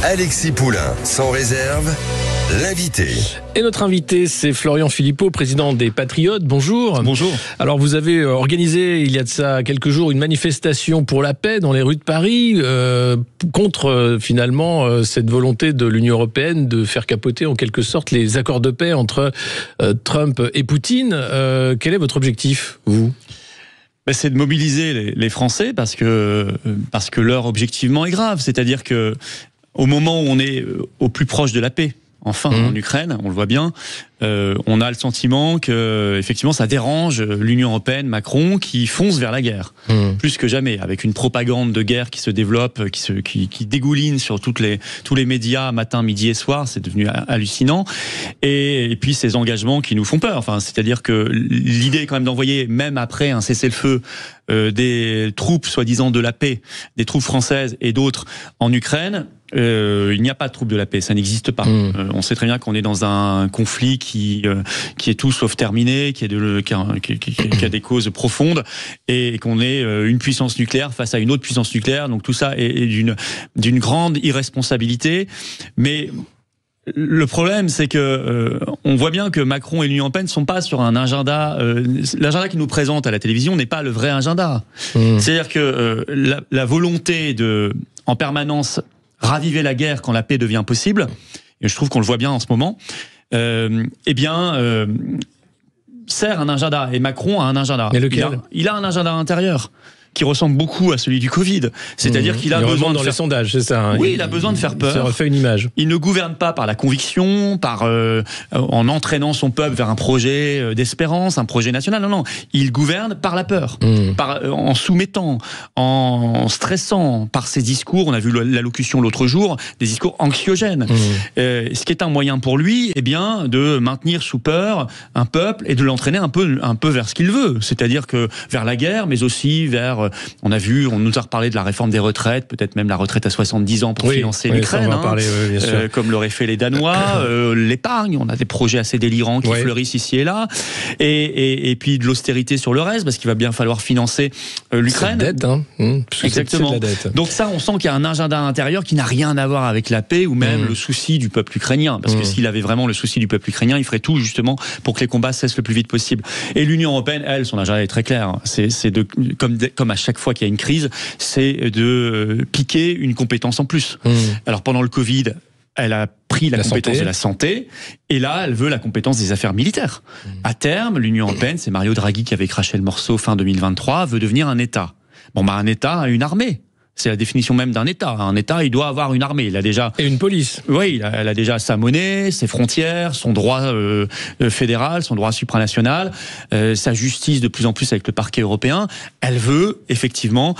Alexis Poulain, sans réserve, l'invité. Et notre invité, c'est Florian Philippot, président des Patriotes. Bonjour. Bonjour. Alors, vous avez organisé, il y a de ça quelques jours, une manifestation pour la paix dans les rues de Paris, contre, finalement, cette volonté de l'Union européenne de faire capoter, en quelque sorte, les accords de paix entre Trump et Poutine. Quel est votre objectif, vous ? C'est de mobiliser les Français parce que l'heure objectivement est grave. C'est-à-dire que au moment où on est au plus proche de la paix, enfin en Ukraine, on le voit bien, on a le sentiment que effectivement ça dérange l'Union européenne, Macron, qui fonce vers la guerre plus que jamais, avec une propagande de guerre qui se développe, qui dégouline sur tous les médias matin, midi et soir. C'est devenu hallucinant. Et puis ces engagements qui nous font peur. Enfin, c'est-à-dire que l'idée est quand même d'envoyer, même après un cessez-le-feu, des troupes soi-disant de la paix, des troupes françaises et d'autres en Ukraine. Il n'y a pas de troupes de la paix, ça n'existe pas. On sait très bien qu'on est dans un conflit qui est tout sauf terminé, qui a des causes profondes, et qu'on est une puissance nucléaire face à une autre puissance nucléaire. Donc tout ça est d'une grande irresponsabilité. Mais le problème, c'est que on voit bien que Macron et l'Union européenne ne sont pas sur un agenda. L'agenda qu'ils nous présentent à la télévision n'est pas le vrai agenda. C'est-à-dire que la volonté de, en permanence, raviver la guerre quand la paix devient possible, et je trouve qu'on le voit bien en ce moment, sert un agenda. Et Macron a un agenda. Mais lequel ? Il a un agenda intérieur qui ressemble beaucoup à celui du Covid. C'est-à-dire qu'il a besoin de faire... les sondages, c'est ça. Hein. Oui, il a besoin de faire peur. Ça refait une image. Il ne gouverne pas par la conviction, en entraînant son peuple vers un projet d'espérance, un projet national. Non. Il gouverne par la peur, en soumettant, en stressant par ses discours. On a vu l'allocution l'autre jour, des discours anxiogènes. Ce qui est un moyen pour lui, de maintenir sous peur un peuple et de l'entraîner un peu vers ce qu'il veut. C'est-à-dire que vers la guerre, mais aussi vers... On nous a reparlé de la réforme des retraites, peut-être même la retraite à 70 ans pour financer l'Ukraine, comme l'auraient fait les Danois, l'épargne, on a des projets assez délirants qui fleurissent ici et là, et puis de l'austérité sur le reste, parce qu'il va bien falloir financer l'Ukraine. C'est la dette, Exactement. C'est de la dette. Donc ça, on sent qu'il y a un agenda intérieur qui n'a rien à voir avec la paix ou même le souci du peuple ukrainien, parce que s'il avait vraiment le souci du peuple ukrainien, il ferait tout justement pour que les combats cessent le plus vite possible. Et l'Union européenne, elle, son agenda est très clair. C'est comme à chaque fois qu'il y a une crise, c'est de piquer une compétence en plus. Alors pendant le Covid, elle a pris la compétence de la santé, et là, elle veut la compétence des affaires militaires. À terme, l'Union européenne, c'est Mario Draghi qui avait craché le morceau fin 2023, veut devenir un État. Un État a une armée. C'est la définition même d'un État. Un État, il doit avoir une armée. Il a déjà... Et une police. Oui, elle a déjà sa monnaie, ses frontières, son droit fédéral, son droit supranational, sa justice de plus en plus avec le parquet européen. Elle veut, effectivement,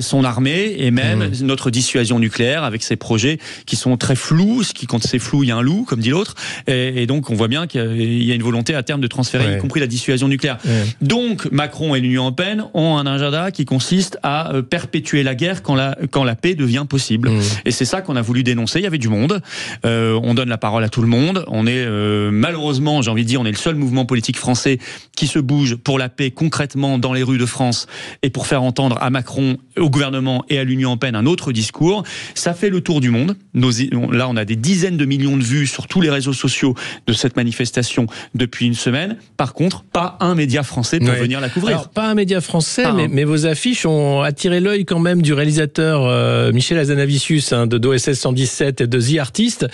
son armée et même notre dissuasion nucléaire avec ses projets qui sont très flous. Quand c'est flou, il y a un loup, comme dit l'autre. Et donc, on voit bien qu'il y a une volonté à terme de transférer, y compris la dissuasion nucléaire. Donc, Macron et l'Union européenne ont un agenda qui consiste à perpétuer la guerre quand la paix devient possible. Et c'est ça qu'on a voulu dénoncer. Il y avait du monde. On donne la parole à tout le monde. On est malheureusement, j'ai envie de dire, on est le seul mouvement politique français qui se bouge pour la paix concrètement dans les rues de France et pour faire entendre à Macron, au gouvernement et à l'Union européenne un autre discours. Ça fait le tour du monde. Là, on a des dizaines de millions de vues sur tous les réseaux sociaux de cette manifestation depuis une semaine. Par contre, pas un média français pour venir la couvrir. Alors, pas un média français, mais vos affiches ont attiré l'œil quand même du réalisateur Michel Hazanavicius de d'OSS 117 et de The Artist,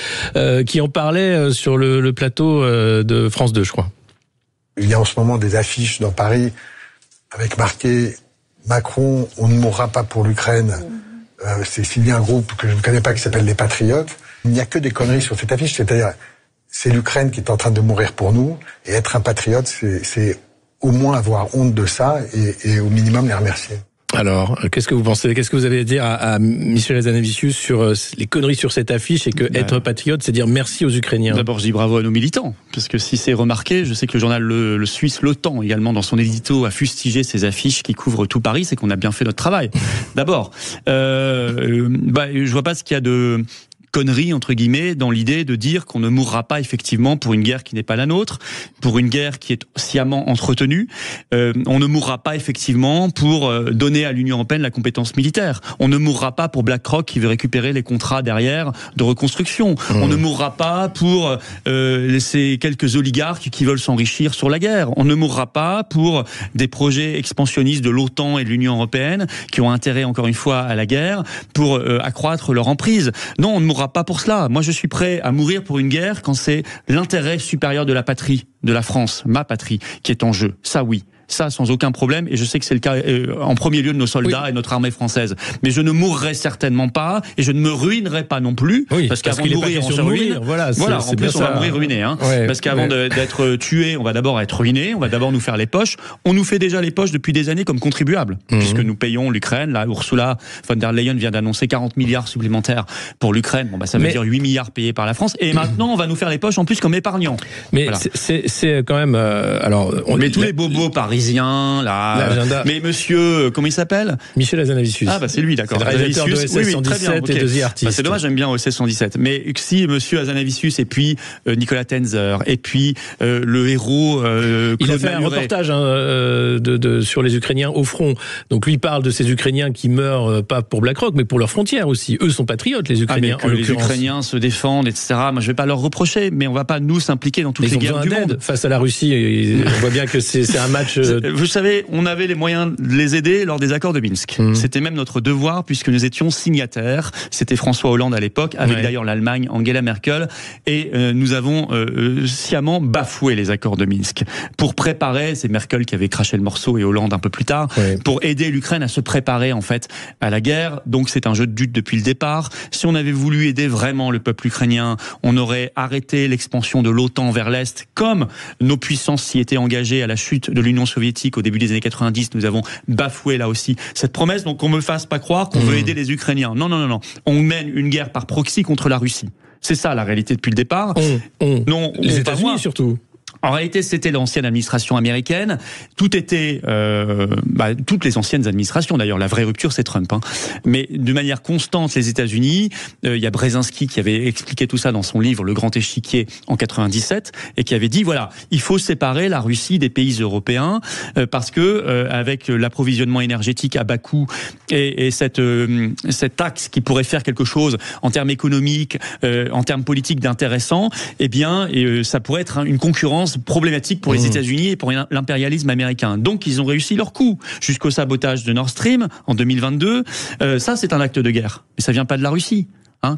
qui en parlait sur le plateau de France 2, je crois. Il y a en ce moment des affiches dans Paris avec marqué « Macron, on ne mourra pas pour l'Ukraine ». C'est signé un groupe que je ne connais pas qui s'appelle les Patriotes. Il n'y a que des conneries sur cette affiche, c'est-à-dire c'est l'Ukraine qui est en train de mourir pour nous, et être un patriote, c'est au moins avoir honte de ça et au minimum les remercier. Alors, qu'est-ce que vous pensez ? Qu'est-ce que vous avez à dire à Michel Hazanavicius sur les conneries sur cette affiche et que être patriote, c'est dire merci aux Ukrainiens ? D'abord, je dis bravo à nos militants, parce que si c'est remarqué, je sais que le journal le Suisse Le Temps également dans son édito a fustigé ces affiches qui couvrent tout Paris, c'est qu'on a bien fait notre travail. D'abord, je vois pas ce qu'il y a de connerie entre guillemets dans l'idée de dire qu'on ne mourra pas effectivement pour une guerre qui n'est pas la nôtre, pour une guerre qui est sciemment entretenue. On ne mourra pas effectivement pour donner à l'Union européenne la compétence militaire. On ne mourra pas pour BlackRock qui veut récupérer les contrats derrière de reconstruction. On ne mourra pas pour ces quelques oligarques qui veulent s'enrichir sur la guerre. On ne mourra pas pour des projets expansionnistes de l'OTAN et de l'Union européenne qui ont intérêt encore une fois à la guerre pour accroître leur emprise. Non, on ne mourra pas pour cela. Moi, je suis prêt à mourir pour une guerre quand c'est l'intérêt supérieur de la patrie, de la France, ma patrie, qui est en jeu. Ça, oui. Ça, sans aucun problème, et je sais que c'est le cas en premier lieu de nos soldats et notre armée française. Mais je ne mourrai certainement pas, et je ne me ruinerai pas non plus, parce qu'avant de mourir, on se ruine. Voilà, en plus, on va mourir ruiné. Parce qu'avant d'être tué, on va d'abord être ruiné, on va d'abord nous faire les poches. On nous fait déjà les poches depuis des années comme contribuables, puisque nous payons l'Ukraine. Là, Ursula von der Leyen vient d'annoncer 40 milliards supplémentaires pour l'Ukraine. Bon, ça veut dire 8 milliards payés par la France. Et maintenant, on va nous faire les poches en plus comme épargnants. Mais c'est quand même... mais tous les bobos parisiens, mais monsieur, comment il s'appelle? Michel Hazanavicius. Ah, c'est lui, d'accord. C'est le réalisateur de OSS 117 et de The Artist. C'est dommage, j'aime bien OSS 117. Mais si monsieur Hazanavicius et puis Nicolas Tenzer et puis le héros Claude il a fait un reportage sur les Ukrainiens au front. Donc lui parle de ces Ukrainiens qui meurent pas pour BlackRock, mais pour leurs frontières aussi. Eux sont patriotes, les Ukrainiens. Mais que les Ukrainiens se défendent, etc. Moi, je vais pas leur reprocher, mais on va pas nous s'impliquer dans toutes les guerres du monde. Face à la Russie, on voit bien que c'est un match... Vous savez, on avait les moyens de les aider lors des accords de Minsk. C'était même notre devoir puisque nous étions signataires. C'était François Hollande à l'époque, avec d'ailleurs l'Allemagne, Angela Merkel, et nous avons sciemment bafoué les accords de Minsk pour préparer, c'est Merkel qui avait craché le morceau et Hollande un peu plus tard, pour aider l'Ukraine à se préparer en fait à la guerre. Donc c'est un jeu de dupes depuis le départ. Si on avait voulu aider vraiment le peuple ukrainien, on aurait arrêté l'expansion de l'OTAN vers l'Est, comme nos puissances s'y étaient engagées à la chute de l'Union soviétique au début des années 90. Nous avons bafoué là aussi cette promesse. Donc qu'on me fasse pas croire qu'on veut aider les Ukrainiens. Non. On mène une guerre par proxy contre la Russie. C'est ça la réalité depuis le départ. Non, les États-Unis surtout. En réalité, c'était l'ancienne administration américaine. Tout était, toutes les anciennes administrations. D'ailleurs, la vraie rupture, c'est Trump. Mais de manière constante, les États-Unis. Il y a Brzezinski qui avait expliqué tout ça dans son livre Le Grand Échiquier en 97 et qui avait dit voilà, il faut séparer la Russie des pays européens parce que avec l'approvisionnement énergétique à bas coût et cet axe qui pourrait faire quelque chose en termes économiques, en termes politiques d'intéressant, eh bien, ça pourrait être une concurrence problématique pour les États-Unis et pour l'impérialisme américain. Donc ils ont réussi leur coup jusqu'au sabotage de Nord Stream en 2022. Ça, c'est un acte de guerre, mais ça vient pas de la Russie.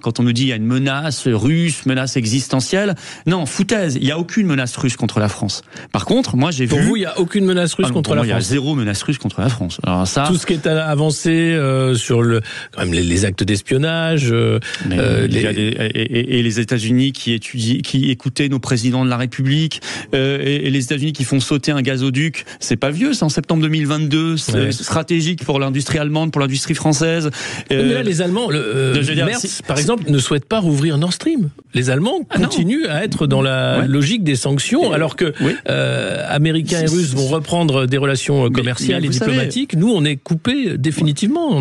Quand on nous dit il y a une menace russe, menace existentielle, non, foutaise, il n'y a aucune menace russe contre la France. Par contre, moi j'ai vu... Pour vous, il n'y a aucune menace russe contre la France? Il y a zéro menace russe contre la France. Alors ça... Tout ce qui est avancé sur quand même les actes d'espionnage... et les États-Unis qui écoutaient nos présidents de la République, et les États-Unis qui font sauter un gazoduc, c'est pas vieux, c'est en septembre 2022, c'est stratégique pour l'industrie allemande, pour l'industrie française. Mais là, les Allemands... Merz, par exemple, ne souhaitent pas rouvrir Nord Stream. Les Allemands continuent à être dans la logique des sanctions, alors que Américains et Russes vont reprendre des relations commerciales et diplomatiques. Nous, on est coupés définitivement.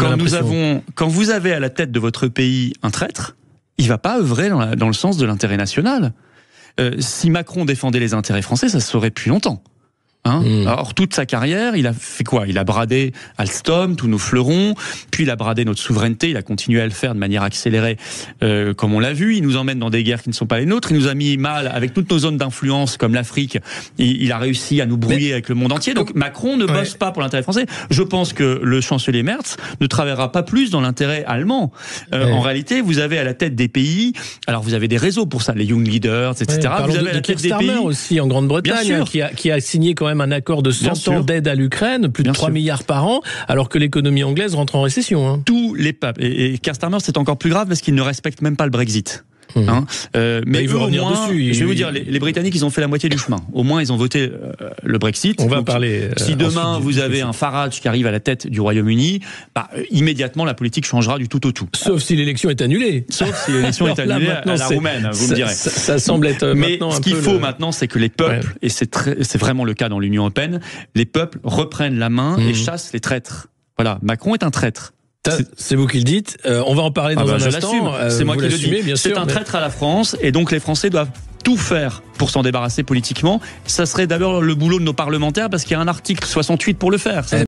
Quand vous avez à la tête de votre pays un traître, il va pas œuvrer dans le sens de l'intérêt national. Si Macron défendait les intérêts français, ça se saurait depuis longtemps. Alors toute sa carrière, il a fait quoi? Il a bradé Alstom, tous nos fleurons, puis il a bradé notre souveraineté, il a continué à le faire de manière accélérée, comme on l'a vu. Il nous emmène dans des guerres qui ne sont pas les nôtres, il nous a mis mal avec toutes nos zones d'influence comme l'Afrique, il a réussi à nous brouiller avec le monde entier. Donc Macron ne bosse pas pour l'intérêt français. Je pense que le chancelier Merz ne travaillera pas plus dans l'intérêt allemand. En réalité, vous avez à la tête des pays, alors vous avez des réseaux pour ça, les Young Leaders, etc. Vous avez à la tête des pays aussi en Grande-Bretagne, qui a signé quand même un accord de 100 ans d'aide à l'Ukraine, plus de 3 milliards par an, alors que l'économie anglaise rentre en récession. Tous les peuples, et Keir Starmer, c'est encore plus grave parce qu'il ne respecte même pas le Brexit. Mais il veut revenir dessus. Je vais vous dire, les Britanniques, ils ont fait la moitié du chemin. Au moins, ils ont voté le Brexit. On va parler. Si demain vous avez un Farage qui arrive à la tête du Royaume-Uni, immédiatement la politique changera du tout au tout. Sauf si l'élection est annulée. Sauf si l'élection est annulée à la roumaine, vous me direz. Ça semble être. Mais ce qu'il faut maintenant, c'est que les peuples, et c'est vraiment le cas dans l'Union européenne, les peuples reprennent la main et chassent les traîtres. Voilà, Macron est un traître. C'est vous qui le dites. On va en parler dans un instant. C'est moi qui le dis. Bien sûr, c'est un traître à la France et donc les Français doivent tout faire pour s'en débarrasser politiquement. Ça serait d'abord le boulot de nos parlementaires parce qu'il y a un article 68 pour le faire.